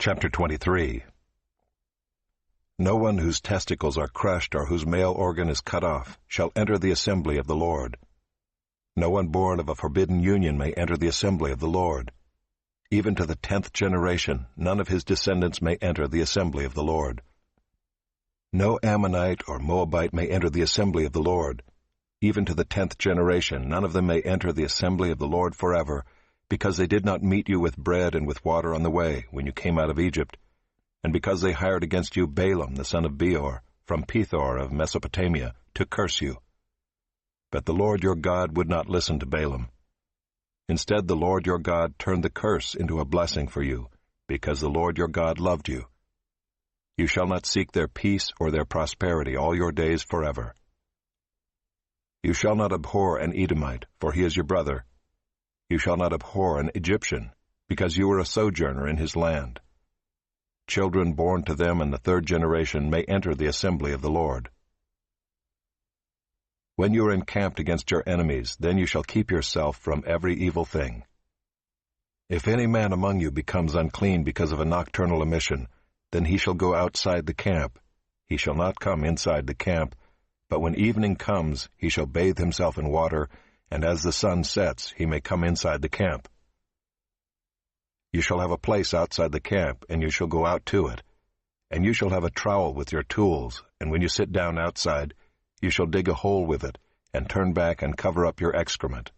Chapter 23. No one whose testicles are crushed or whose male organ is cut off shall enter the assembly of the Lord. No one born of a forbidden union may enter the assembly of the Lord. Even to the 10th generation, none of his descendants may enter the assembly of the Lord. No Ammonite or Moabite may enter the assembly of the Lord. Even to the 10th generation, none of them may enter the assembly of the Lord forever, because they did not meet you with bread and with water on the way when you came out of Egypt, and because they hired against you Balaam the son of Beor, from Pethor of Mesopotamia, to curse you. But the Lord your God would not listen to Balaam. Instead, the Lord your God turned the curse into a blessing for you, because the Lord your God loved you. You shall not seek their peace or their prosperity all your days forever. You shall not abhor an Edomite, for he is your brother. You shall not abhor an Egyptian, because you are a sojourner in his land. Children born to them in the 3rd generation may enter the assembly of the Lord. When you are encamped against your enemies, then you shall keep yourself from every evil thing. If any man among you becomes unclean because of a nocturnal emission, then he shall go outside the camp. He shall not come inside the camp, but when evening comes, he shall bathe himself in water, and as the sun sets, he may come inside the camp. You shall have a place outside the camp, and you shall go out to it. And you shall have a trowel with your tools, and when you sit down outside, you shall dig a hole with it, and turn back and cover up your excrement.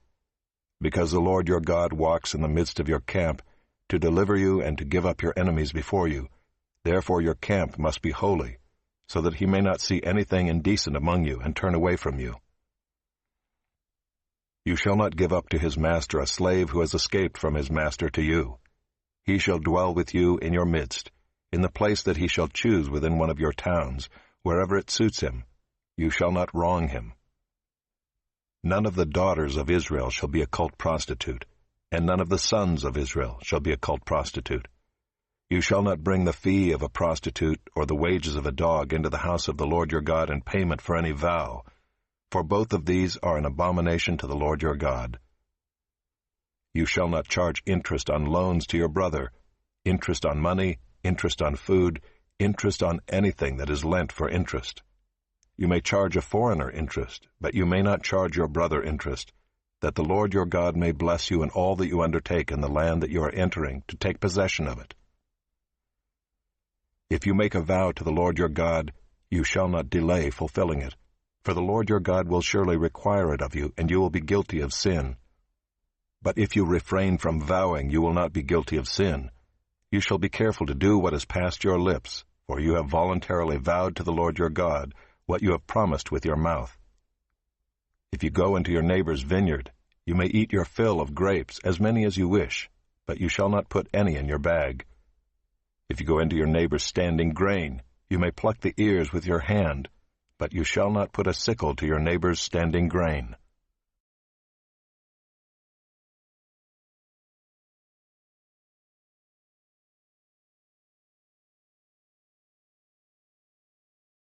Because the Lord your God walks in the midst of your camp, to deliver you and to give up your enemies before you, therefore your camp must be holy, so that he may not see anything indecent among you and turn away from you. You shall not give up to his master a slave who has escaped from his master to you. He shall dwell with you in your midst, in the place that he shall choose within one of your towns, wherever it suits him. You shall not wrong him. None of the daughters of Israel shall be a cult prostitute, and none of the sons of Israel shall be a cult prostitute. You shall not bring the fee of a prostitute or the wages of a dog into the house of the Lord your God in payment for any vow, for both of these are an abomination to the Lord your God. You shall not charge interest on loans to your brother, interest on money, interest on food, interest on anything that is lent for interest. You may charge a foreigner interest, but you may not charge your brother interest, that the Lord your God may bless you in all that you undertake in the land that you are entering to take possession of it. If you make a vow to the Lord your God, you shall not delay fulfilling it, for the Lord your God will surely require it of you, and you will be guilty of sin. But if you refrain from vowing, you will not be guilty of sin. You shall be careful to do what has passed your lips, for you have voluntarily vowed to the Lord your God what you have promised with your mouth. If you go into your neighbor's vineyard, you may eat your fill of grapes, as many as you wish, but you shall not put any in your bag. If you go into your neighbor's standing grain, you may pluck the ears with your hand, but you shall not put a sickle to your neighbor's standing grain.